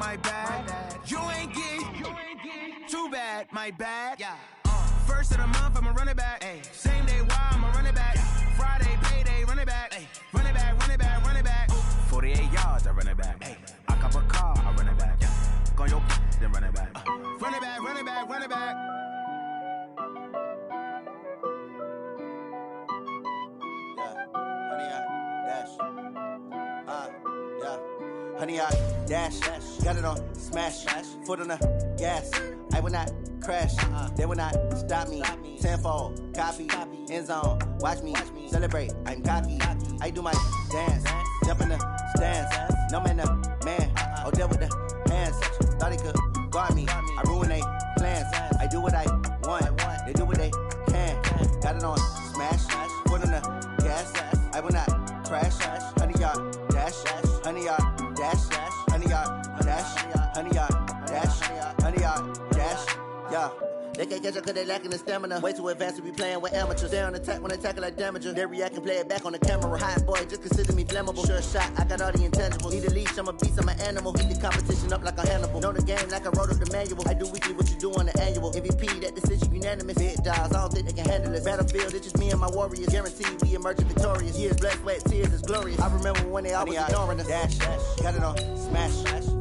my bad. You ain't geek. Too bad, my bad. Yeah. First of the month, I'ma run it back. Ay. Same day, why I'ma run it back. Friday, payday, run it back. Ay. Run it back, run it back, run it back. 48 yards, I run it back. Ay. I cop a car, I run it back. Yeah. Go on your then run it back. Run it back, run it back, run it back. Honey, I dash, got it on smash, foot on the gas. I will not crash, they will not stop me. Tenfold, copy, end zone, watch me celebrate. I'm cocky, I do my dance, jump in the stands. No man, man, oh there with the hands. Thought he could guard me, I ruin they plans. I do what I want, they do what they can. Got it on smash, foot on the gas. I will not crash, honey, y'all dash, honey, y'all dash, honey, y'all dash, honey, y'all dash, honey, y'all dash, yeah. They can't catch up cause they lacking the stamina. Way too advanced to be playing with amateurs. Stay on attack when they tackle like damager. They react and play it back on the camera. Hot boy, just consider me flammable. Sure shot, I got all the intangibles. Need a leash, I'm a beast, I'm an animal. Heat the competition up like a Hannibal. Know the game like I wrote up the manual. I do weekly what you do on the annual. MVP, that decision unanimous. Big dogs, I don't think they can handle it. Battlefield, it's just me and my warriors. Guaranteed we emerging victorious. Years, blood, sweat, tears, is glorious. I remember when they always ignoring us. Dash, got it on smash,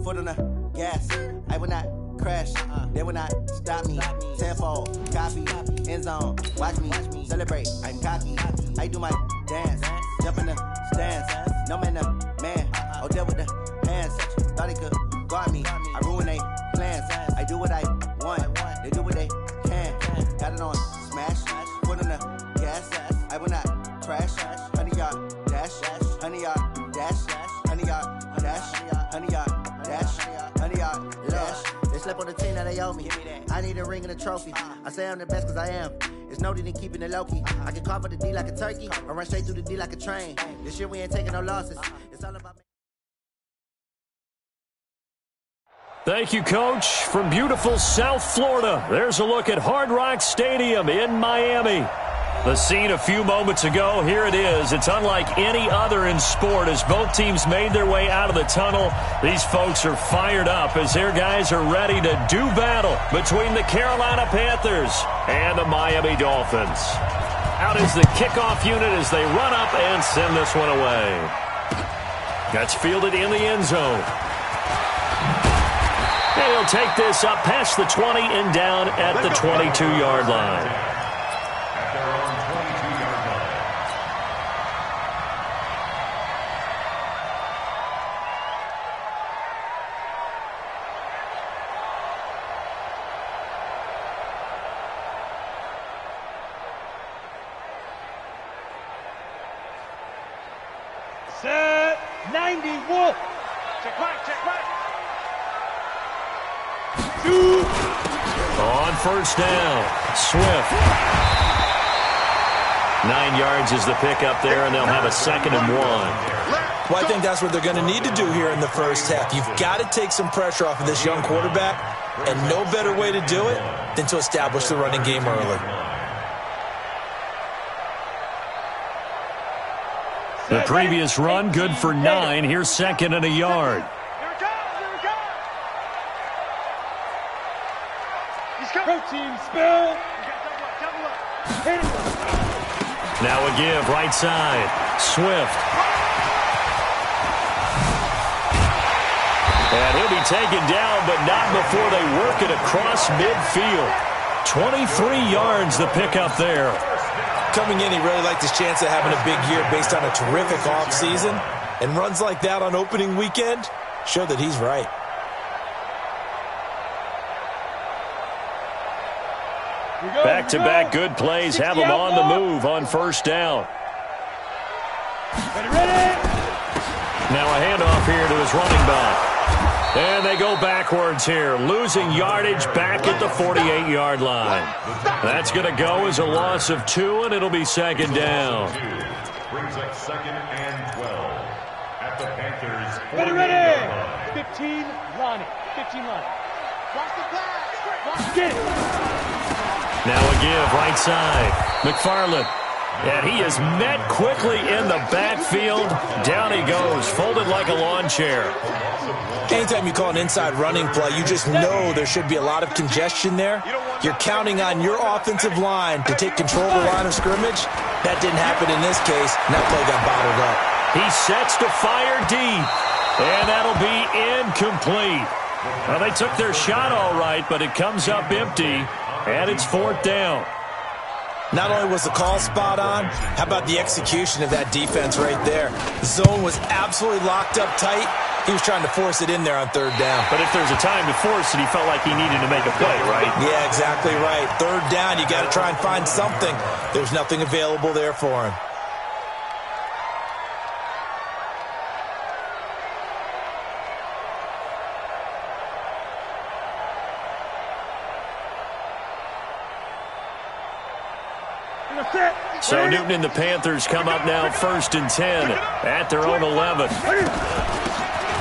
foot on the gas. I will not crash, they will not stop me. Tenfold, copy, end zone, watch me celebrate. I'm cocky, I do my dance, jump in the stands. No man, man, oh there with the hands. Thought he could guard me, I ruin they plans. I do what I want, they do what they can. Got it on smash, foot on the gas. I will not crash, honey y'all dash, honey y'all dash, honey y'all dash, honey y'all dash, honey y'all dash. They slept on the team that they owe me. I need a ring and a trophy. I say I'm the best cause I am. It's noted in keeping it low-key. I can carve up the D like a turkey or run straight through the D like a train. This year we ain't taking no losses. It's all about... Thank you, Coach. From beautiful South Florida, there's a look at Hard Rock Stadium in Miami. The scene a few moments ago, here it is. It's unlike any other in sport as both teams made their way out of the tunnel. These folks are fired up as their guys are ready to do battle between the Carolina Panthers and the Miami Dolphins. Out is the kickoff unit as they run up and send this one away. That's fielded in the end zone. And he'll take this up past the 20 and down at the 22-yard line. Set 91. Check back, check back. Two. On first down, Swift. 9 yards is the pickup there, and they'll have a 2nd and 1. Well, I think that's what they're going to need to do here in the first half. You've got to take some pressure off of this young quarterback, and no better way to do it than to establish the running game early. The previous run, good for 9. Here's 2nd and a yard. Protein spill. Now a give, right side. Swift. And he'll be taken down, but not before they work it across midfield. 23 yards the pickup there. Coming in, he really liked his chance of having a big year based on a terrific offseason. And runs like that on opening weekend show that he's right. Back-to-back good plays have him on the move on first down. Ready. Now a handoff here to his running back. And they go backwards here, losing yardage back at the 48-yard line. That's going to go as a loss of 2, and it'll be 2nd down. Brings up 2nd and 12 at the Panthers' 48-yard line. 15 line. Watch the pass. Get it. Now a give, right side. McFarland. And he is met quickly in the backfield. Down he goes, folded like a lawn chair. Anytime you call an inside running play, you just know there should be a lot of congestion there. You're counting on your offensive line to take control of the line of scrimmage. That didn't happen in this case, and that play got bottled up. He sets to fire deep, and that'll be incomplete. Well, they took their shot all right, but it comes up empty, and it's 4th down. Not only was the call spot on, how about the execution of that defense right there? The zone was absolutely locked up tight. He was trying to force it in there on 3rd down. But if there's a time to force it, he felt like he needed to make a play, right? Yeah, exactly right. 3rd down, you got to try and find something. There's nothing available there for him. So Newton and the Panthers come up now 1st and 10 at their own 11.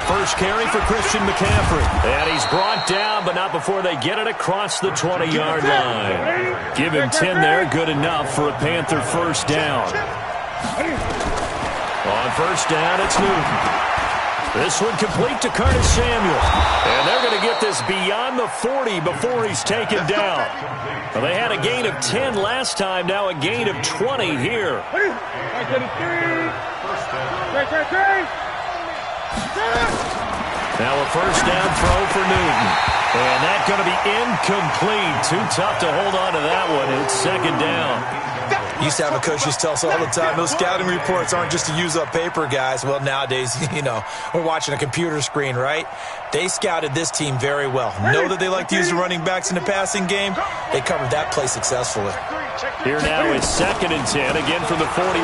First carry for Christian McCaffrey. And he's brought down, but not before they get it across the 20-yard line. Give him 10 there, good enough for a Panther 1st down. On 1st down, it's Newton. This one complete to Curtis Samuel. And they're going to get this beyond the 40 before he's taken down. Well, they had a gain of 10 last time, now a gain of 20 here. Now a 1st down throw for Newton. And that's going to be incomplete. Too tough to hold on to that one. It's 2nd down. Used to have a coach used to tell us all the time, those scouting reports aren't just to use up paper, guys. Well, nowadays, we're watching a computer screen, right? They scouted this team very well. Know that they like to use the running backs in the passing game. They covered that play successfully. Here now is 2nd and 10, again from the 41.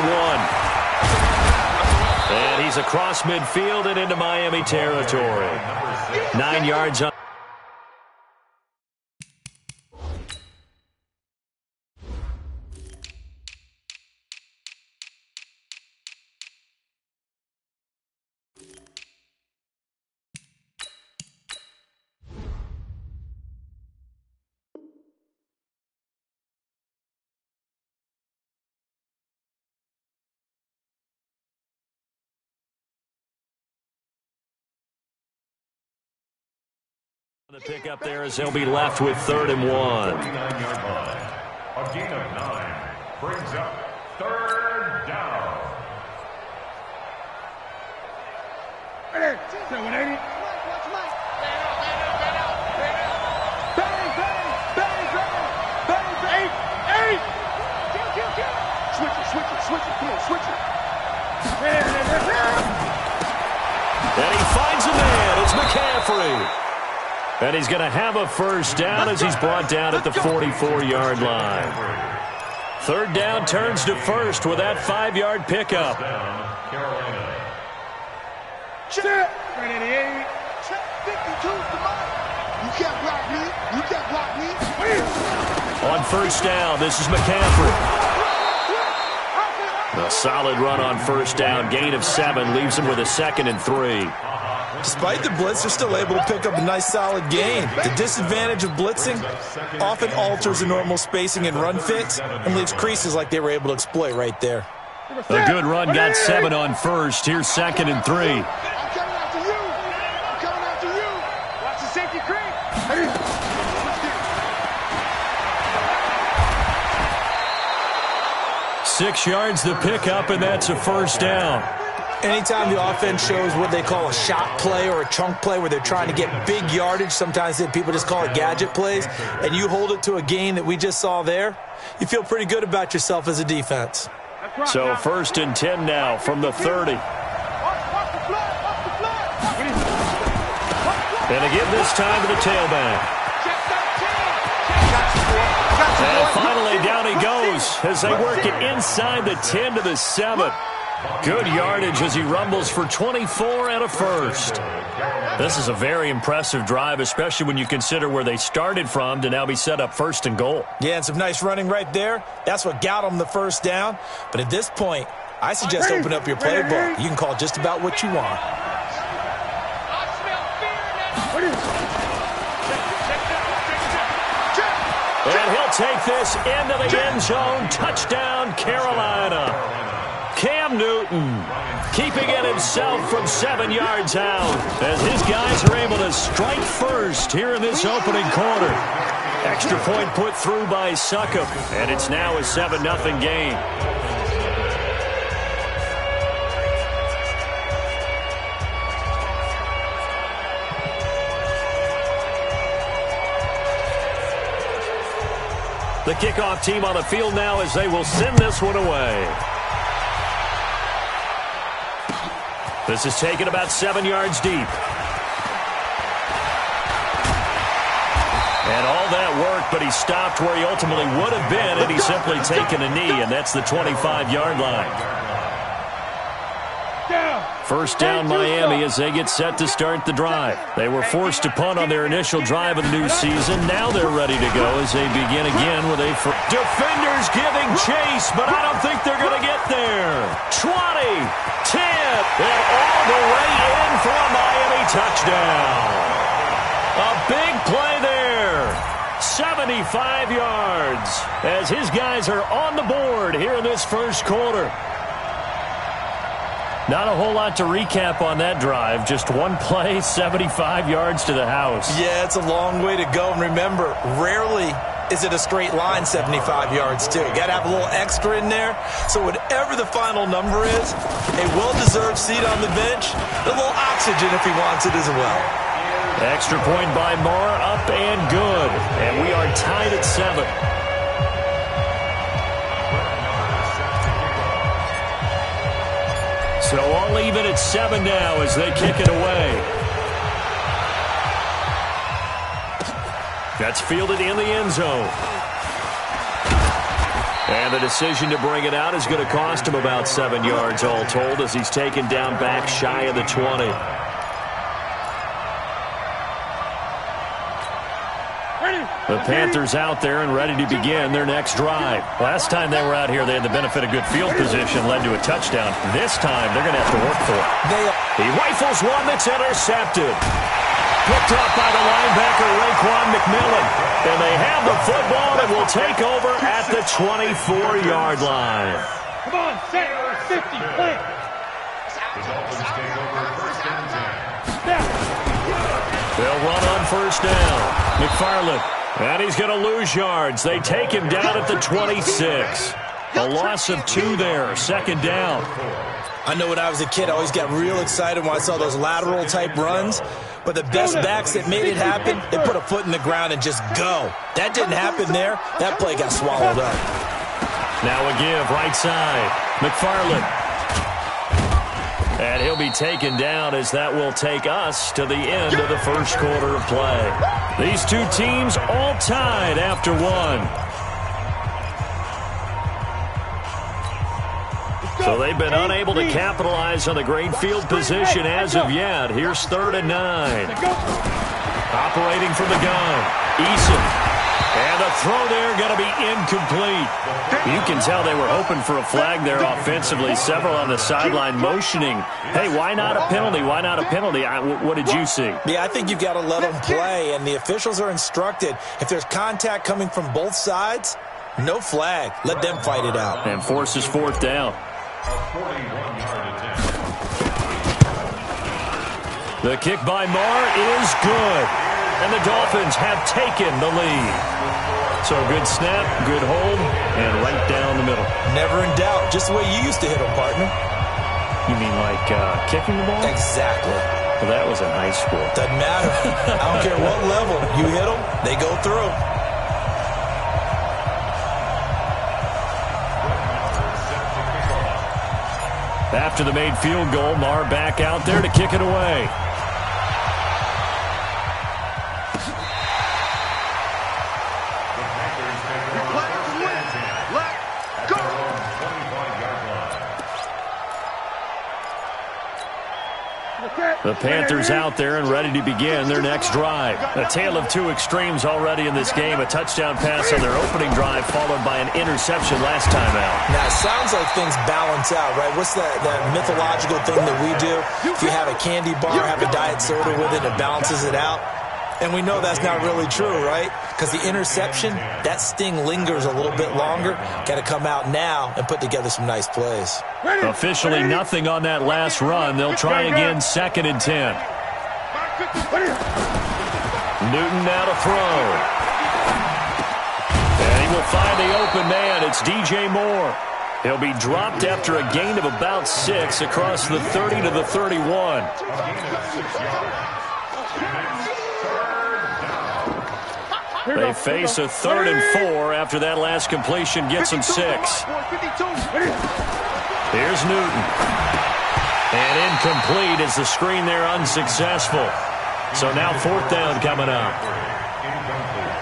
And he's across midfield and into Miami territory. 9 yards on. The pick up there as they'll be left with 3rd and 1. 39-yard line. A gain of 9 brings up 3rd down. 180. Switch it. Come on, switch it. And he finds a man. It's McCaffrey. And he's going to have a 1st down as he's brought down at the 44-yard line. 3rd down turns to 1st with that 5-yard pickup. Carolina. Check. 52's the mark. You can't block me. You can't block me. On 1st down, this is McCaffrey. A solid run on 1st down. Gain of 7 leaves him with a 2nd and 3. Despite the blitz, they're still able to pick up a nice solid gain. The disadvantage of blitzing often alters the normal spacing and run fits and leaves creases like they were able to exploit right there. A good run got 7 on 1st. Here's 2nd and 3. I'm coming after you. I'm coming after you. Watch the safety creep. 6 yards the pickup, and that's a 1st down. Anytime the offense shows what they call a shot play or a chunk play where they're trying to get big yardage, sometimes people just call it gadget plays, and you hold it to a gain that we just saw there, you feel pretty good about yourself as a defense. So 1st and 10 now from the 30. And again this time to the tailback. And finally down he goes as they work it inside the 10 to the 7. Good yardage as he rumbles for 24 and a 1st. This is a very impressive drive, especially when you consider where they started from to now be set up 1st and goal. Yeah, and some nice running right there. That's what got them the 1st down. But at this point, I suggest open up your playbook. You can call just about what you want. And And he'll take this into the end zone. Touchdown, Carolina. Cam Newton keeping it himself from 7 yards out as his guys are able to strike first here in this opening quarter. Extra point put through by Succop, and it's now a 7-0 game. The kickoff team on the field now as they will send this one away. This is taken about 7 yards deep. And all that work, but he stopped where he ultimately would have been had he simply taken a knee, and that's the 25-yard line. First down, Miami, as they get set to start the drive. They were forced to punt on their initial drive of the new season. Now they're ready to go as they begin again with a... Defenders giving chase, but I don't think they're going to get there. 20, 10, and all the way in for a Miami touchdown. A big play there. 75 yards as his guys are on the board here in this first quarter. Not a whole lot to recap on that drive. Just one play, 75 yards to the house. Yeah, it's a long way to go. And remember, rarely is it a straight line 75 yards, too. You got to have a little extra in there. So whatever the final number is, a well-deserved seat on the bench, a little oxygen if he wants it as well. Extra point by Moore, up and good. And we are tied at 7. So all even at 7 now as they kick it away. That's fielded in the end zone. And the decision to bring it out is going to cost him about 7 yards all told as he's taken down back shy of the 20. The Panthers out there and ready to begin their next drive. Last time they were out here, they had the benefit of good field position, led to a touchdown. This time, they're going to have to work for it. He rifles one that's intercepted. Picked up by the linebacker, Raekwon McMillan. And they have the football and will take over at the 24-yard line. Come on, set, 50, play. They'll run on first down. McFarland. And he's going to lose yards. They take him down at the 26. A loss of 2 there. Second down. I know when I was a kid, I always got real excited when I saw those lateral-type runs. But the best backs that made it happen, they put a foot in the ground and just go. That didn't happen there. That play got swallowed up. Now a give, right side. McFarland. And he'll be taken down as that will take us to the end of the first quarter of play. These two teams all tied after 1. So they've been unable to capitalize on the great field position as of yet. Here's 3rd and 9. Operating from the gun. Eason. And the throw there going to be incomplete. You can tell they were hoping for a flag there offensively. Several on the sideline motioning, hey, why not a penalty? Why not a penalty? What did you see? Yeah, I think you've got to let them play, and the officials are instructed. If there's contact coming from both sides, no flag. Let them fight it out. And forces 4th down. The kick by Marr is good. And the Dolphins have taken the lead. So good snap, good hold, and right down the middle. Never in doubt. Just the way you used to hit them, partner. You mean like kicking the ball? Exactly. Well, that was in high school. Doesn't matter. I don't care what level. You hit them, they go through. After the made field goal, Marr back out there to kick it away. The Panthers out there and ready to begin their next drive. A tale of 2 extremes already in this game. A touchdown pass on their opening drive followed by an interception last time out. Now, it sounds like things balance out, right? What's that mythological thing that we do? If you have a candy bar, have a diet soda with it, it balances it out. And we know that's not really true, right? Because the interception, that sting lingers a little bit longer. Got to come out now and put together some nice plays. Officially nothing on that last run. They'll try again, 2nd and 10. Newton now to throw. And he will find the open man. It's DJ Moore. He'll be dropped after a gain of about 6 across the 30 to the 31. They face a 3rd and 4 after that last completion gets them 6. Here's Newton. And incomplete as the screen there unsuccessful. So now 4th down coming up.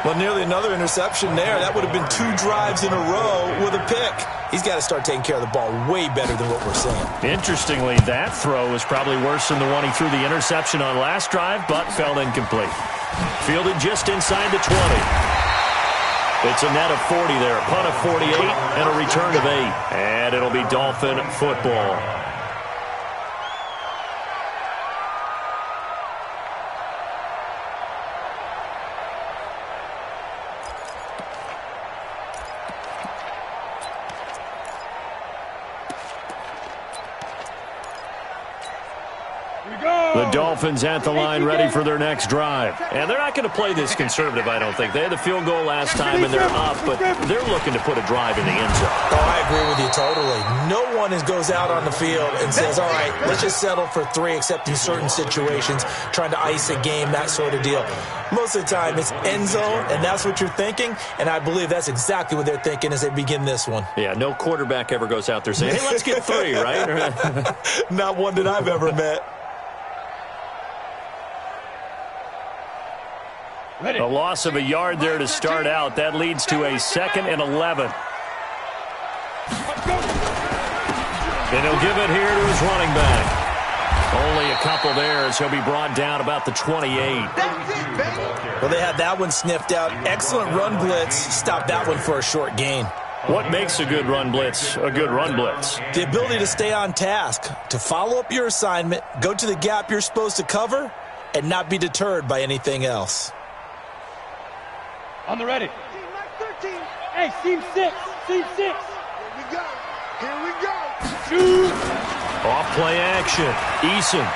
Well, nearly another interception there. That would have been 2 drives in a row with a pick. He's got to start taking care of the ball way better than what we're seeing. Interestingly, that throw was probably worse than the one he threw the interception on last drive, but fell incomplete. Fielded just inside the 20. It's a net of 40 there, a punt of 48, and a return of 8. And it'll be Dolphin football. The Dolphins at the line ready for their next drive. And they're not going to play this conservative, I don't think. They had the field goal last time, and they're up, but they're looking to put a drive in the end zone. Oh, I agree with you totally. No one goes out on the field and says, all right, let's just settle for 3, except in certain situations, trying to ice a game, that sort of deal. Most of the time, it's end zone, and that's what you're thinking, and I believe that's exactly what they're thinking as they begin this one. Yeah, no quarterback ever goes out there saying, hey, let's get 3, right? Not one that I've ever met. A loss of a yard there to start out. That leads to a 2nd and 11. And he'll give it here to his running back. Only a couple there as he'll be brought down about the 28. Well, they had that one sniffed out. Excellent run blitz. Stopped that one for a short gain. What makes a good run blitz a good run blitz? The ability to stay on task, to follow up your assignment, go to the gap you're supposed to cover, and not be deterred by anything else. On the ready. Hey, seam 6. Seam 6. Here we go. Here we go. Shoot. Off play action. Eason.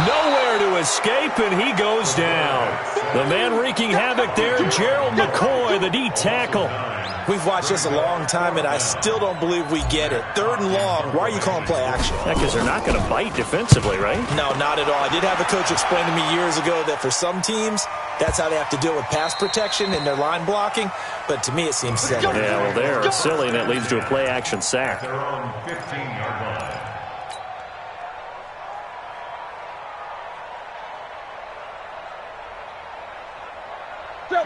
Nowhere to escape, and he goes down. The man wreaking havoc there, Gerald McCoy, the D tackle. We've watched this a long time, and I still don't believe we get it. 3rd and long. Why are you calling play action? Yeah, because they're not going to bite defensively, right? No, not at all. I did have a coach explain to me years ago that for some teams, that's how they have to deal with pass protection and their line blocking. But to me, it seems silly. Yeah, well, they're silly, and it leads to a play action sack. They're on 15-yard line.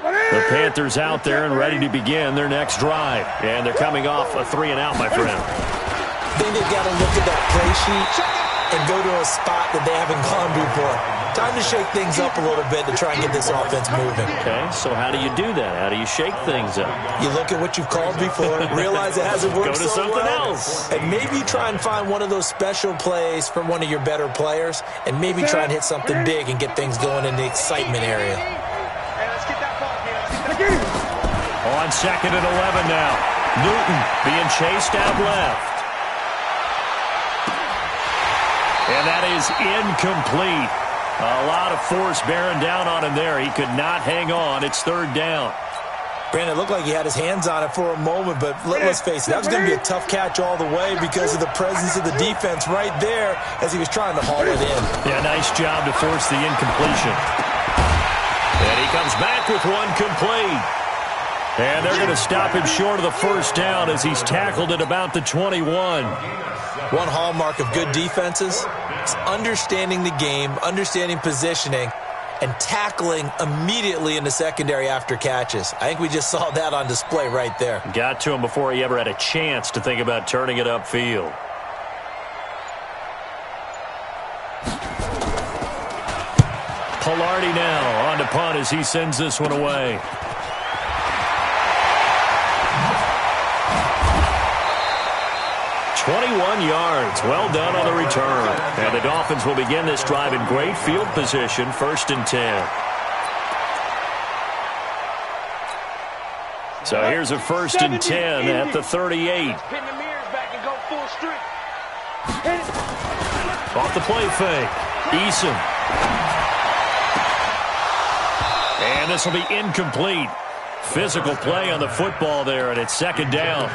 The Panthers out there and ready to begin their next drive. And they're coming off a 3 and out, my friend. I think they've got to look at that play sheet and go to a spot that they haven't gone before. Time to shake things up a little bit to try and get this offense moving. Okay, so how do you do that? How do you shake things up? You look at what you've called before, realize it hasn't worked Go to so something well, else. and maybe try and find one of those special plays from one of your better players, and maybe try and hit something big and get things going in the excitement area. On 2nd and 11 now. Newton being chased out left. And that is incomplete. A lot of force bearing down on him there. He could not hang on. It's 3rd down. Brandon, it looked like he had his hands on it for a moment, but let's face it, that was going to be a tough catch all the way because of the presence of the defense right there as he was trying to haul it in. Yeah, nice job to force the incompletion. And he comes back with one complete. And they're going to stop him short of the 1st down as he's tackled at about the 21. One hallmark of good defenses is understanding the game, understanding positioning, and tackling immediately in the secondary after catches. I think we just saw that on display right there. Got to him before he ever had a chance to think about turning it upfield. Pilardi now on to punt as he sends this one away. 21 yards. Well done on the return. And the Dolphins will begin this drive in great field position, 1st and 10. So here's a 1st and 10 at the 38. Pin the mirrors back and go full strength. Off the play fake. Eason. And this will be incomplete. Physical play on the football there, and it's 2nd down.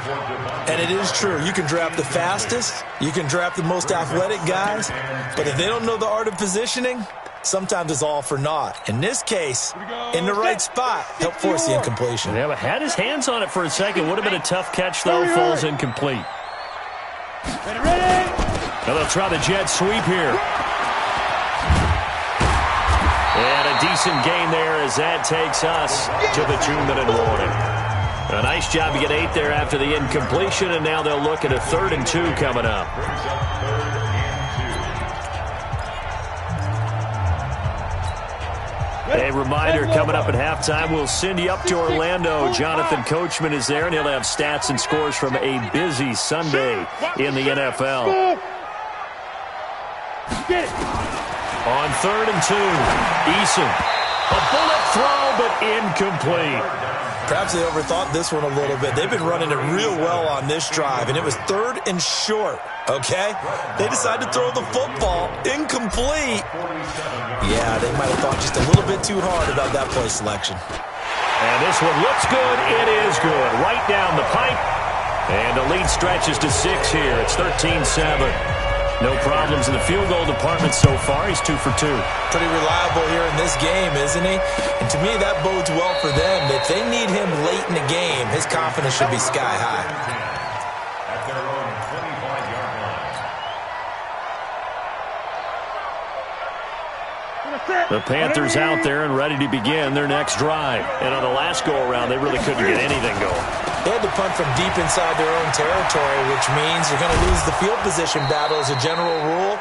And it is true. You can draft the fastest. You can draft the most athletic guys. But if they don't know the art of positioning, sometimes it's all for naught. In this case, in the right spot, help force the incompletion. Yeah, but had his hands on it for a second. Would have been a tough catch, though. Falls incomplete. Now they'll try the jet sweep here. And a decent gain there as that takes us to the 2-minute warning. A nice job to get 8 there after the incompletion, and now they'll look at a 3rd and 2 coming up. A reminder, coming up at halftime, we'll send you up to Orlando. Jonathan Coachman is there, and he'll have stats and scores from a busy Sunday in the NFL. On 3rd and 2, Eason. A bullet throw, but incomplete. Perhaps they overthought this one a little bit. They've been running it real well on this drive, and it was 3rd and short, okay? They decided to throw the football incomplete. Yeah, they might have thought just a little bit too hard about that play selection. And this one looks good. It is good. Right down the pipe. And the lead stretches to 6 here. It's 13-7. No problems in the field goal department so far. He's 2 for 2. Pretty reliable here in this game, isn't he? And to me, that bodes well for them. If they need him late in the game, his confidence should be sky high. At their own 25-yard line. The Panthers out there and ready to begin their next drive. And on the last go-around, they really couldn't get anything going. They had to punt from deep inside their own territory, which means you're going to lose the field position battle as a general rule.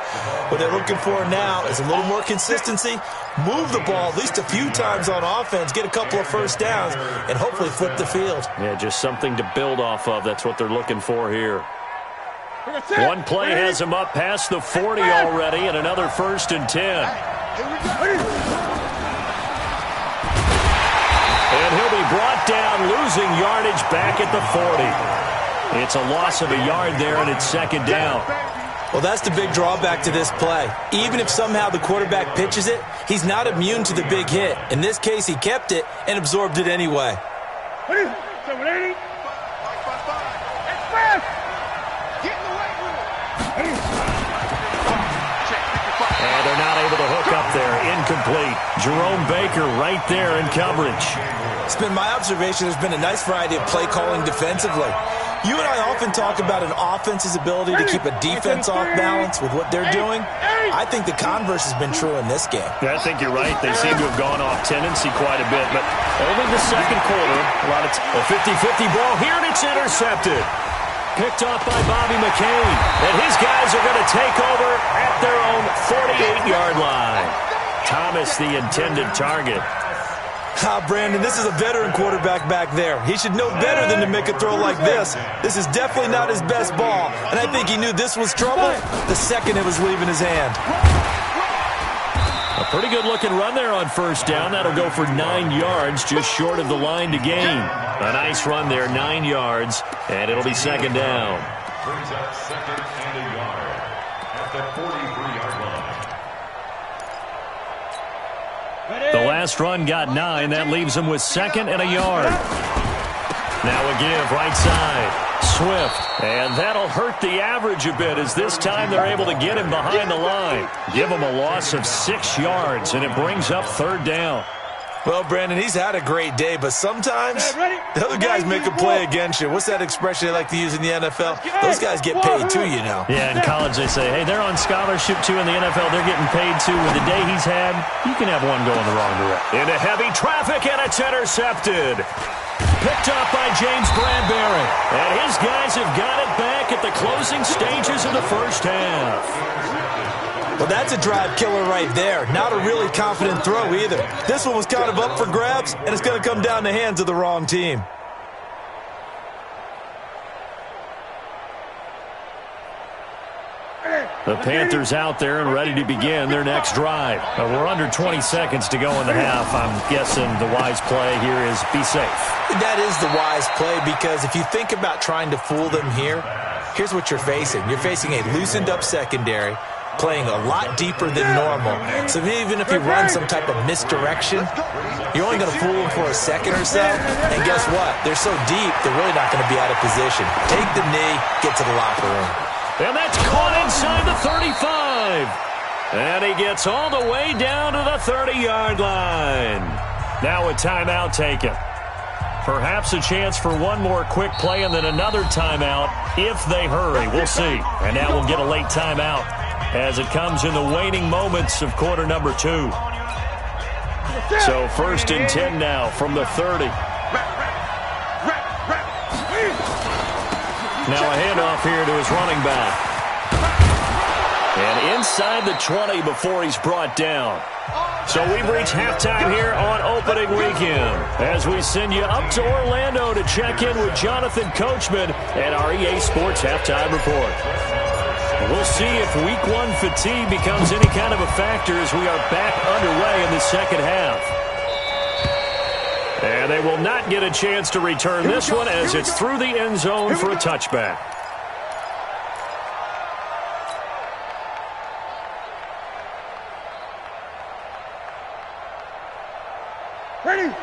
What they're looking for now is a little more consistency, move the ball at least a few times on offense, get a couple of first downs, and hopefully flip the field. Yeah, just something to build off of. That's what they're looking for here. One play has him up past the 40 already, and another 1st and 10. And he'll be brought down, losing yardage back at the 40. It's a loss of a yard there, and it's 2nd down. Well, that's the big drawback to this play. Even if somehow the quarterback pitches it, he's not immune to the big hit. In this case, he kept it and absorbed it anyway. And they're not able to hook up there. Incomplete. Jerome Baker right there in coverage. It's been my observation there's been a nice variety of play calling defensively. You and I often talk about an offense's ability to keep a defense off balance with what they're doing. I think the converse has been true in this game. Yeah, I think you're right. They seem to have gone off tendency quite a bit, but only the 2nd quarter. A 50-50 ball here, and it's intercepted. Picked off by Bobby McCain. And his guys are going to take over at their own 48-yard line. Thomas, the intended target. Brandon, this is a veteran quarterback back there. He should know better than to make a throw like this. This is definitely not his best ball, and I think he knew this was trouble the second it was leaving his hand. A pretty good-looking run there on 1st down. That'll go for 9 yards, just short of the line to gain. A nice run there, 9 yards, and it'll be 2nd down. Brings up 2nd and a yard at the 43-yard line. The last run got 9. That leaves him with 2nd and a yard. Now a give right side. Swift. And that'll hurt the average a bit as this time they're able to get him behind the line. Give him a loss of 6 yards, and it brings up 3rd down. Well, Brandon, he's had a great day, but sometimes the other guys make a play against you. What's that expression they like to use in the NFL? Those guys get paid too, you know. Yeah, in college they say, hey, they're on scholarship too. In the NFL, they're getting paid too. With the day he's had, you can have one going the wrong direction. Into heavy traffic, and it's intercepted. Picked up by James Bradbury. And his guys have got it back at the closing stages of the 1st half. Well, that's a drive killer right there. Not a really confident throw either. This one was kind of up for grabs, and it's going to come down the hands of the wrong team. The Panthers out there and ready to begin their next drive. We're under 20 seconds to go in the half. I'm guessing the wise play here is be safe. That is the wise play, because if you think about trying to fool them here, here's what you're facing. You're facing a loosened up secondary, playing a lot deeper than normal. So even if you run some type of misdirection, you're only going to fool them for a second or so. And guess what? They're so deep, they're really not going to be out of position. Take the knee, get to the locker room. And that's caught inside the 35. And he gets all the way down to the 30-yard line. Now a timeout taken. Perhaps a chance for one more quick play and then another timeout if they hurry. We'll see. And now we'll get a late timeout as it comes in the waning moments of quarter number 2. So 1st and 10 now from the 30. Now a handoff here to his running back. And inside the 20 before he's brought down. So we've reached halftime here on opening weekend as we send you up to Orlando to check in with Jonathan Coachman and our EA Sports Halftime Report. We'll see if Week 1 fatigue becomes any kind of a factor as we are back underway in the second half. And they will not get a chance to return this one as it's through the end zone for a touchback.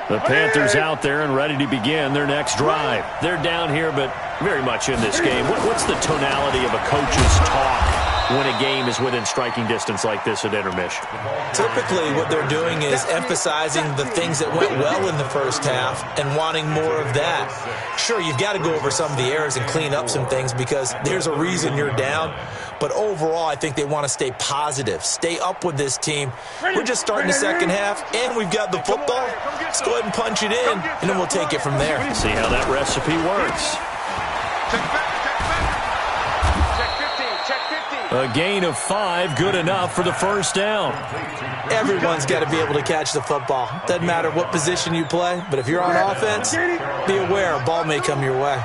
The Panthers out there and ready to begin their next drive. They're down here, but very much in this game. What's the tonality of a coach's talk when a game is within striking distance like this at intermission? Typically, what they're doing is emphasizing the things that went well in the first half and wanting more of that. Sure, you've got to go over some of the errors and clean up some things because there's a reason you're down. But overall, I think they want to stay positive, stay up with this team. We're just starting the second half, and we've got the football. Let's go ahead and punch it in, and then we'll take it from there. See how that recipe works. A gain of 5, good enough for the first down. Everyone's got to be able to catch the football. Doesn't matter what position you play, but if you're on offense, be aware a ball may come your way.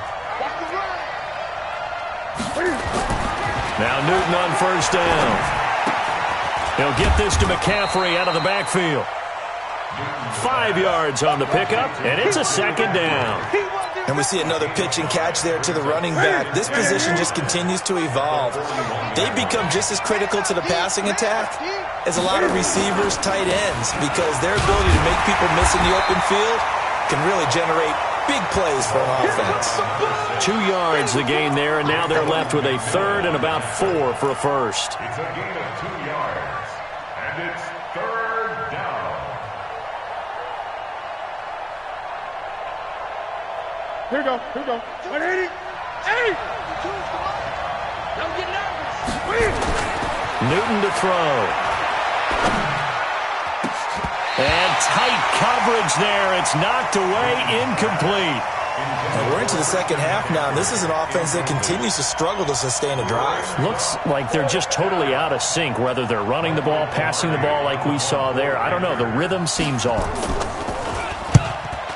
Now Newton on first down. He'll get this to McCaffrey out of the backfield. 5 yards on the pickup, and it's a second down. And we see another pitch and catch there to the running back. This position just continues to evolve. They become just as critical to the passing attack as a lot of receivers, tight ends, because their ability to make people miss in the open field can really generate big plays for an offense. 2 yards the gain there, and now they're left with a third and about 4 for a first. It's a gain of 2 yards, and it's third down. Here we go. 180. Hey! Don't get nervous. Newton to throw. And tight coverage there. It's knocked away, incomplete. And we're into the second half now, and this is an offense that continues to struggle to sustain a drive. Looks like they're just totally out of sync, whether they're running the ball, passing the ball like we saw there. I don't know. The rhythm seems off.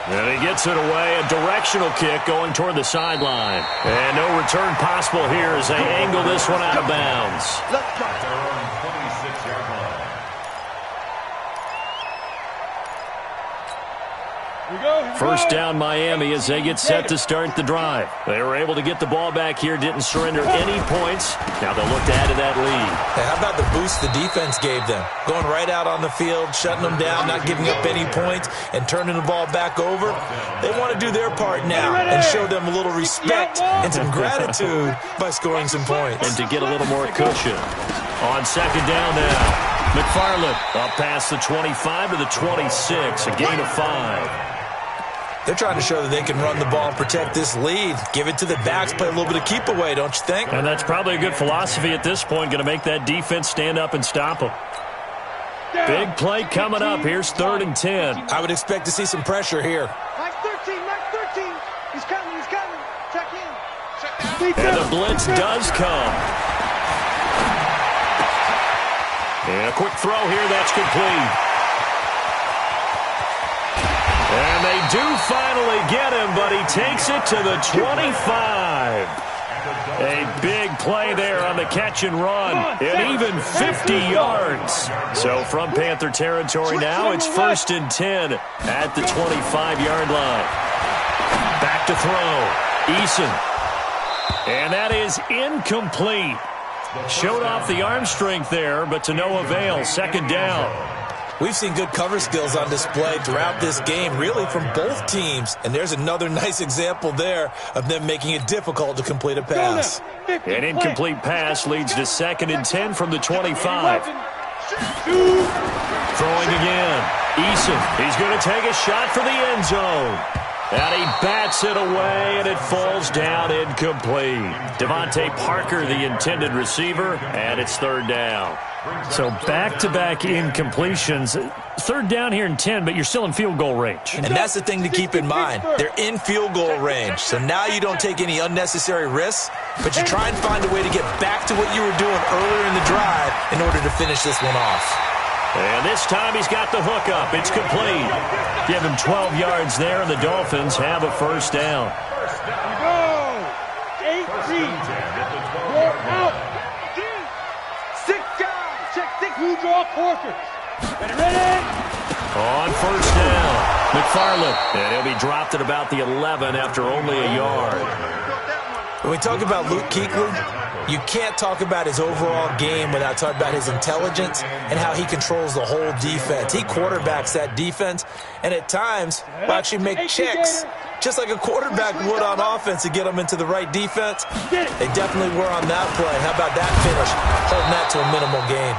And he gets it away, a directional kick going toward the sideline. And no return possible here as they angle this one out of bounds. Let's go. Their own 26-yard line. First down Miami as they get set to start the drive. They were able to get the ball back here, didn't surrender any points. Now they'll look to add to that lead. Hey, how about the boost the defense gave them? Going right out on the field, shutting them down, not giving up any points, and turning the ball back over. They want to do their part now and show them a little respect and some gratitude by scoring some points. And to get a little more cushion. On second down now. McFarland up past the 25 to the 26, a gain of 5. They're trying to show that they can run the ball and protect this lead. Give it to the backs, play a little bit of keep away, don't you think? And that's probably a good philosophy at this point, going to make that defense stand up and stop them. Big play coming up. Here's 3rd and 10. I would expect to see some pressure here. Mike 13. He's coming. Check in. And the blitz does come. And a quick throw here, that's complete. And they do finally get him, but he takes it to the 25. A big play there on the catch and run, and even 50 yards. So from Panther territory now, it's 1st and 10 at the 25-yard line. Back to throw. Eason. And that is incomplete. Showed off the arm strength there, but to no avail. 2nd down. We've seen good cover skills on display throughout this game, really from both teams. And there's another nice example there of them making it difficult to complete a pass. An incomplete pass leads to 2nd and 10 from the 25. Throwing again. Eason. He's going to take a shot for the end zone. And he bats it away, and it falls down incomplete. Devontae Parker, the intended receiver, and it's 3rd down. So back-to-back incompletions. 3rd down here and 10, but you're still in field goal range. And that's the thing to keep in mind. They're in field goal range. So now you don't take any unnecessary risks, but you try and find a way to get back to what you were doing earlier in the drive in order to finish this one off. And this time he's got the hookup. It's complete. Give him 12 yards there, and the Dolphins have a 1st down. Go! 18. You're out. 6 down. Check 6. You draw quarter. Ready? On 1st down, McFarland. And he'll be dropped at about the 11 after only a yard. When we talk about Luke Kuechly, you can't talk about his overall game without talking about his intelligence and how he controls the whole defense. He quarterbacks that defense, and at times will actually make checks, just like a quarterback would on offense to get them into the right defense. They definitely were on that play. How about that finish, holding that to a minimal gain?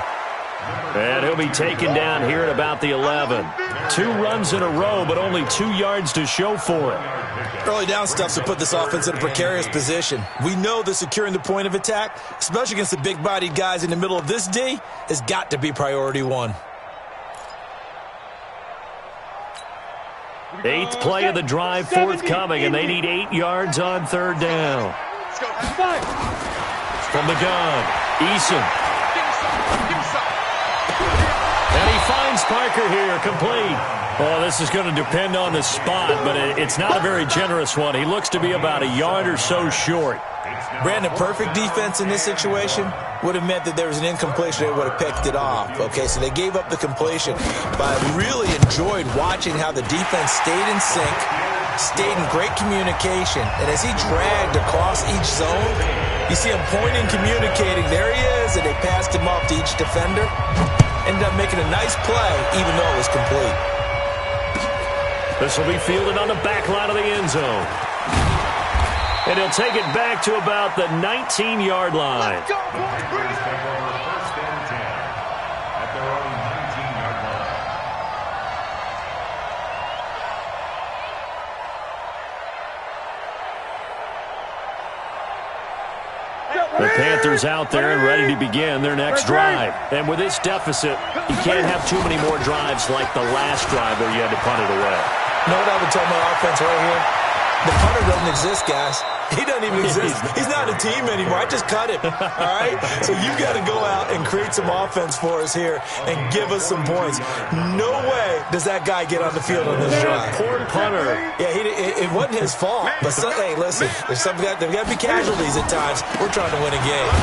And he'll be taken down here at about the 11. 2 runs in a row, but only 2 yards to show for it. Early down stuff's to put this offense in a precarious position. We know that securing the point of attack, especially against the big-bodied guys in the middle of this D, has got to be priority 1. 8th play of the drive forthcoming, and they need 8 yards on 3rd down. From the gun, Eason. And he finds Parker here, complete. Well, this is going to depend on the spot, but it's not a very generous one. He looks to be about a yard or so short. Brandon, perfect defense in this situation would have meant that there was an incompletion. They would have picked it off. Okay, so they gave up the completion. But I really enjoyed watching how the defense stayed in sync, stayed in great communication. And as he dragged across each zone, you see him pointing, communicating. There he is, and they passed him off to each defender. Ended up making a nice play, even though it was complete. This will be fielded on the back line of the end zone. And he'll take it back to about the 19-yard line. Let's go, boys. Take over 1st and 10 at their own 19-yard line. The Panthers out there and ready to begin their next drive. And with this deficit, you can't have too many more drives like the last drive where you had to punt it away. You know what I would tell my offense right here? The punter doesn't exist, guys. He doesn't even exist. He's not a team anymore. I just cut him. All right? So you got to go out and create some offense for us here and give us some points. No way does that guy get on the field on this drive. Poor punter. Yeah, it wasn't his fault. But, hey, listen, there's got to be casualties at times. We're trying to win a game.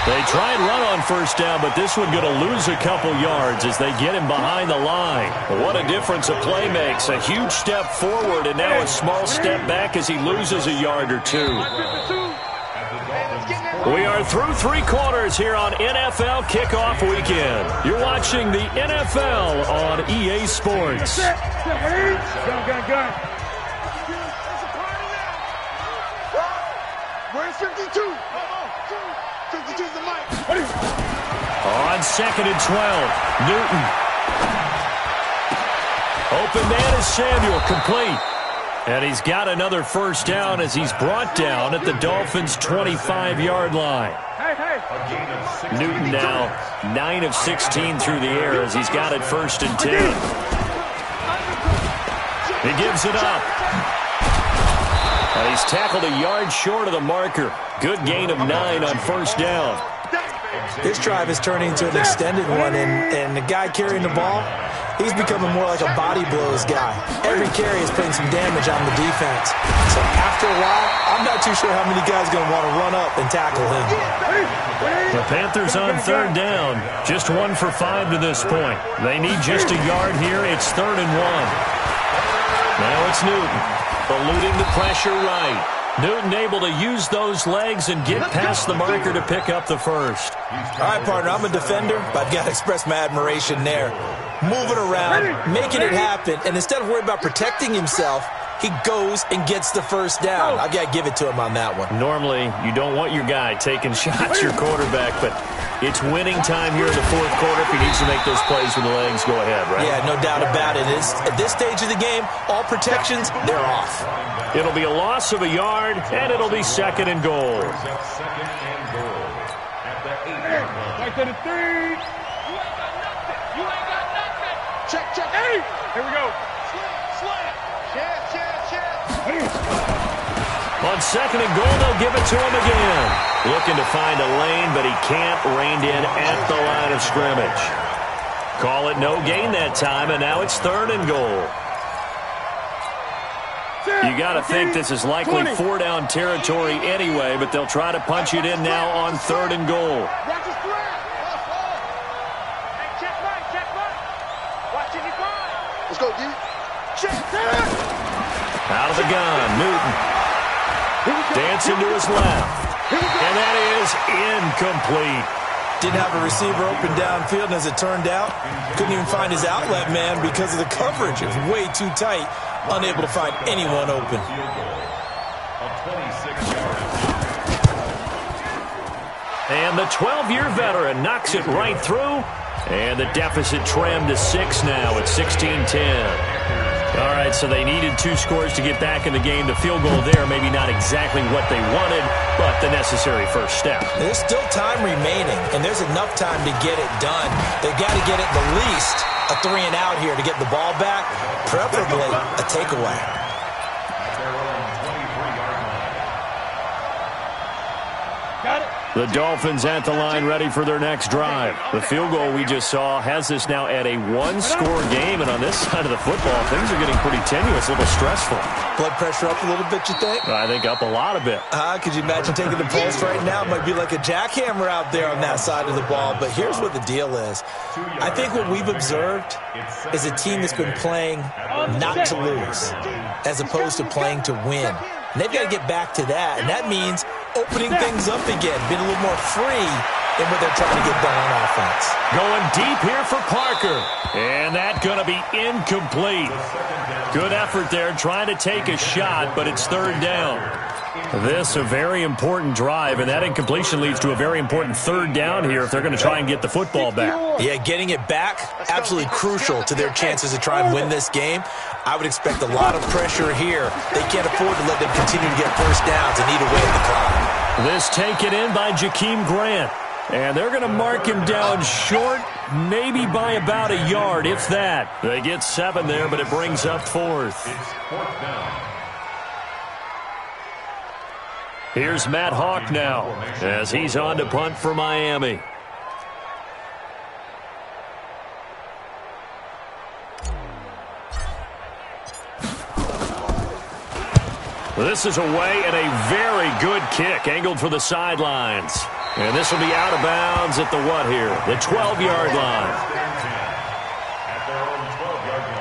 They try and run on 1st down, but this one going to lose a couple yards as they get him behind the line. What a difference a play makes. A huge step forward and now a small step back as he loses a yard or 2. We are through 3 quarters here on NFL Kickoff Weekend. You're watching the NFL on EA Sports. Gun. Where's 52? 52's the mic. On 2nd and 12, Newton. Open man is Samuel, complete. And he's got another 1st down as he's brought down at the Dolphins' 25-yard line. Newton now 9 of 16 through the air as he's got it 1st and 10. He gives it up. And he's tackled a yard short of the marker. Good gain of 9 on 1st down. This drive is turning into an extended one, and the guy carrying the ball, he's becoming more like a body blows guy. Every carry is putting some damage on the defense. So after a while, I'm not too sure how many guys are going to want to run up and tackle him. The Panthers on third down. Just 1 for 5 to this point. They need just a yard here. It's 3rd and 1. Now it's Newton. Eluding the pressure right. Newton able to use those legs and get past the marker to pick up the first. All right, partner, I'm a defender, but I've got to express my admiration there. Moving around, making it happen, and instead of worrying about protecting himself, he goes and gets the first down. I've got to give it to him on that one. Normally, you don't want your guy taking shots, your quarterback, but it's winning time here in the 4th quarter. If he needs to make those plays with the legs, go ahead, right? Yeah, no doubt about it. At this stage of the game, all protections, they're off. It'll be a loss of a yard, and it'll be 2nd and goal. Second and goal at the 8-yard line. Back to the 3. You ain't got nothing. Check. Hey! Here we go. Slam. On 2nd and goal, they'll give it to him again. Looking to find a lane, but he can't. Reined in at the line of scrimmage. Call it no gain that time, and now it's 3rd and goal. You got to think this is likely 4-down territory anyway, but they'll try to punch it in now on 3rd and goal. Watch his grab. Hey, check right. Watching your grind. Let's go, D. Check. Out of the gun, Newton. Dancing to his left. And that is incomplete. Didn't have a receiver open downfield, and as it turned out, couldn't even find his outlet man because of the coverage. It was way too tight, unable to find anyone open. And the 12-year veteran knocks it right through. And the deficit trimmed to 6 now at 16-10. All right, so they needed 2 scores to get back in the game. The field goal there, maybe not exactly what they wanted, but the necessary first step. There's still time remaining, and there's enough time to get it done. They've got to get at the least a 3 and out here to get the ball back, preferably a takeaway. Got it. The Dolphins at the line ready for their next drive. The field goal we just saw has this now at a 1-score game, and on this side of the football, things are getting pretty tenuous, a little stressful. Blood pressure up a little bit, you think? I think up a lot of it. Could you imagine taking the pulse right now? It might be like a jackhammer out there on that side of the ball, but here's what the deal is. I think what we've observed is a team that's been playing not to lose, as opposed to playing to win. And they've got to get back to that, and that means opening things up again, being a little more free in what they're trying to get done on offense. Going deep here for Parker, and that's going to be incomplete. Good effort there, trying to take a shot, but it's 3rd down. This a very important drive, and that incompletion leads to a very important 3rd down here if they're going to try and get the football back. Yeah, getting it back, absolutely crucial to their chances to try and win this game. I would expect a lot of pressure here. They can't afford to let them continue to get first downs and eat away at the clock. This taken in by Jakeem Grant, and they're going to mark him down short, maybe by about a yard, if that. They get 7 there, but it brings up 4th. It's 4th down. Here's Matt Hawk now as he's on to punt for Miami. This is away and a very good kick angled for the sidelines. And this will be out of bounds at the what here? The 12-yard line. At their own 12-yard line.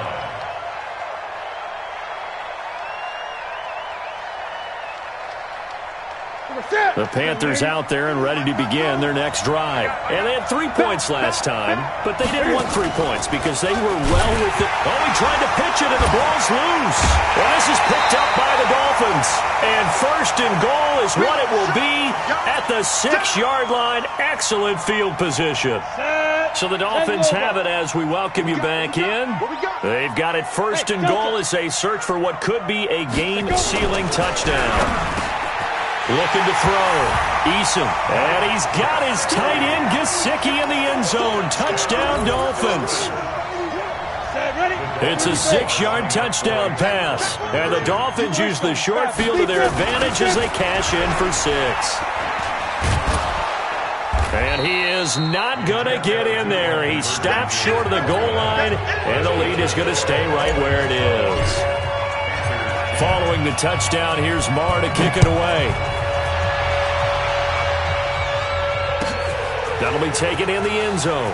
The Panthers out there and ready to begin their next drive. And they had 3 points last time, but they didn't want 3 points because they were well with it. Oh, he tried to pitch it, and the ball's loose. Well, this is picked up by the Dolphins. And 1st and goal is what it will be at the 6-yard line. Excellent field position. So the Dolphins have it as we welcome you back in. They've got it 1st and goal as they search for what could be a game-sealing touchdown. Looking to throw. Eason. And he's got his tight end, Gesicki, in the end zone. Touchdown, Dolphins. It's a 6-yard touchdown pass. And the Dolphins use the short field to their advantage as they cash in for 6. And he is not going to get in there. He stopped short of the goal line, and the lead is going to stay right where it is. Following the touchdown, here's Marr to kick it away. That'll be taken in the end zone.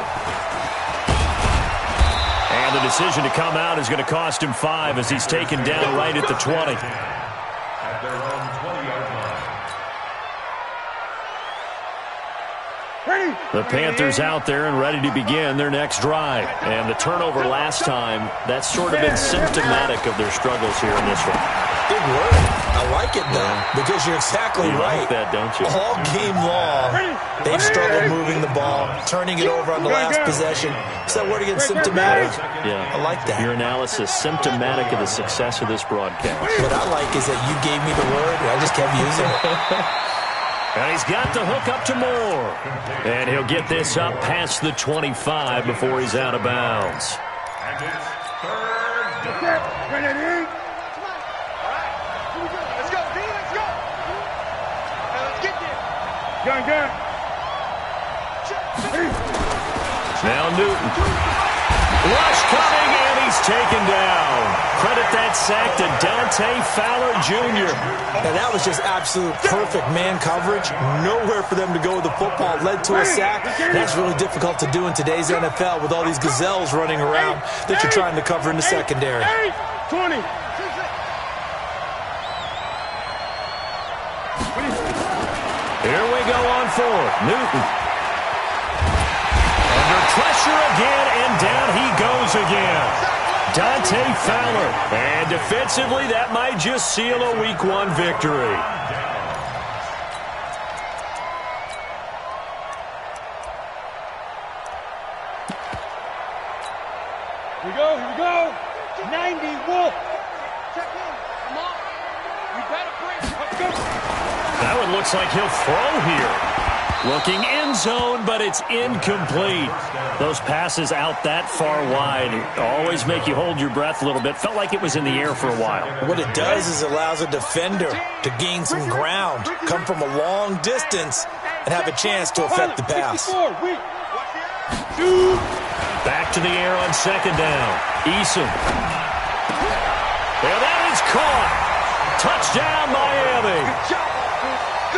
And the decision to come out is going to cost him 5 as he's taken down right at the 20. At their own 20-yard line. The Panthers out there and ready to begin their next drive. And the turnover last time, that's sort of been symptomatic of their struggles here in this one. Big word. I like it, though, because you're exactly right. You like that, don't you? All game long, they've struggled moving the ball, turning it over on the last possession. Is that word again, symptomatic? Yeah. I like that. Your analysis, symptomatic of the success of this broadcast. What I like is that you gave me the word, and I just kept using it. And he's got the hook up to Moore. And he'll get this up past the 25 before he's out of bounds. And it's third down. Gun. Now Newton. Rush coming, and he's taken down. Credit that sack to Dante Fowler Jr. Now, that was just absolute perfect man coverage. Nowhere for them to go with the football. Led to a sack. That's really difficult to do in today's NFL with all these gazelles running around that you're trying to cover in the secondary. 20. Here we go on fourth. Newton. Under pressure again, and down he goes again. Dante Fowler. And defensively, that might just seal a Week 1 victory. Here we go. 90 Wolf. Check in. Come on. You better bring. That one looks like he'll throw here. Looking end zone, but it's incomplete. Those passes out that far wide always make you hold your breath a little bit. Felt like it was in the air for a while. What it does is it allows a defender to gain some ground, come from a long distance, and have a chance to affect the pass. Back to the air on second down. Eason. And that is caught. Touchdown, Miami.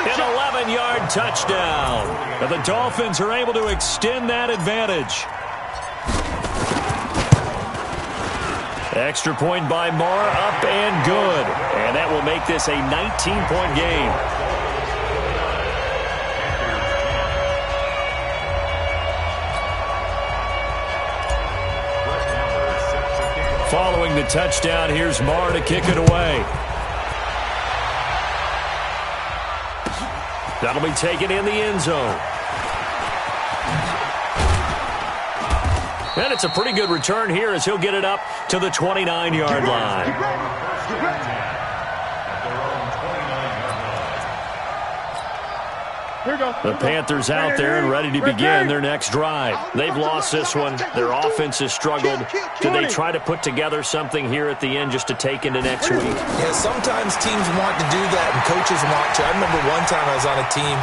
An 11-yard touchdown. And the Dolphins are able to extend that advantage. Extra point by Marr, up and good. And that will make this a 19-point game. Following the touchdown, here's Marr to kick it away. That'll be taken in the end zone. And it's a pretty good return here as he'll get it up to the 29-yard line. The Panthers out there and ready to begin their next drive. They've lost this one. Their offense has struggled. Do they try to put together something here at the end just to take into next week? Yeah, sometimes teams want to do that and coaches want to. I remember one time I was on a team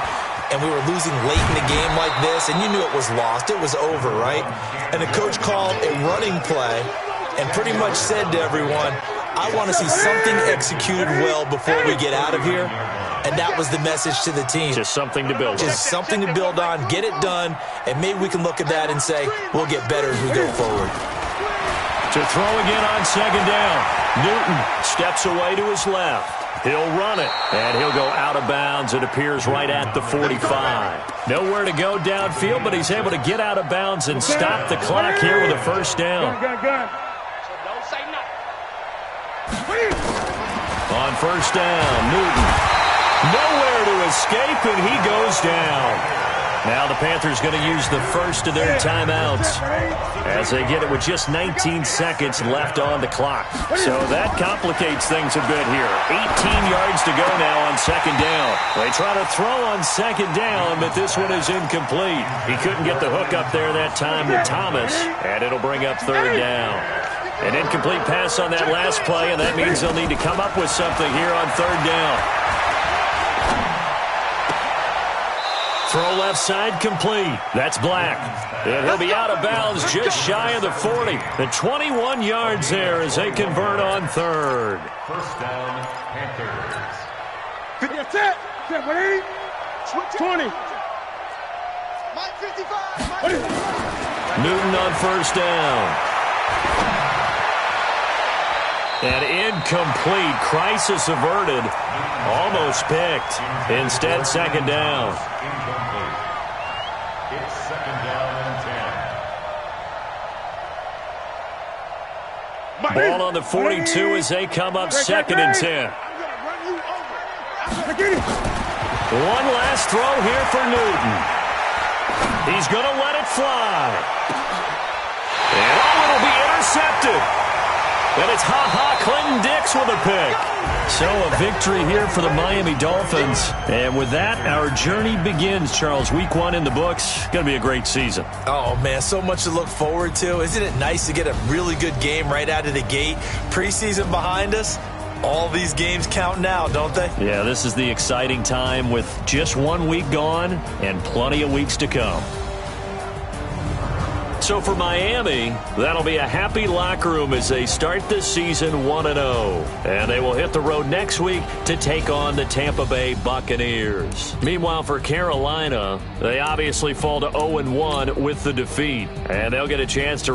and we were losing late in the game like this, and you knew it was lost. It was over, right? And the coach called a running play and pretty much said to everyone, I want to see something executed well before we get out of here. And that was the message to the team. Just something to build on. Just something to build on, get it done, and maybe we can look at that and say, we'll get better as we go forward. To throw again on second down. Newton steps away to his left. He'll run it, and he'll go out of bounds. It appears right at the 45. Nowhere to go downfield, but he's able to get out of bounds and stop the clock here with a first down. Don't say nothing. On first down, Newton. Nowhere to escape, and he goes down. Now the Panthers going to use the first of their timeouts as they get it with just 19 seconds left on the clock. So that complicates things a bit here. 18 yards to go now on second down. They try to throw on second down, but this one is incomplete. He couldn't get the hook up there that time with Thomas, and it'll bring up third down. An incomplete pass on that last play, and that means they'll need to come up with something here on third down. Throw left side complete. That's Black. And he'll be out of bounds just shy of the 40. And 21 yards there as they convert on third. First down, Panthers. 50, that's it. 20. Mike 55. Newton on first down. And incomplete. Crisis averted. Almost picked. Instead, second down. Incomplete. It's second down and 10. Ball on the 42 as they come up second and 10. One last throw here for Newton. He's going to let it fly. And it'll be intercepted. And it's Clinton Dix with a pick. So a victory here for the Miami Dolphins. And with that, our journey begins, Charles. Week 1 in the books. Going to be a great season. Oh, man, so much to look forward to. Isn't it nice to get a really good game right out of the gate? Preseason behind us. All these games count now, don't they? Yeah, this is the exciting time with just 1 week gone and plenty of weeks to come. So for Miami, that'll be a happy locker room as they start this season 1-0. And they will hit the road next week to take on the Tampa Bay Buccaneers. Meanwhile, for Carolina, they obviously fall to 0-1 with the defeat. And they'll get a chance to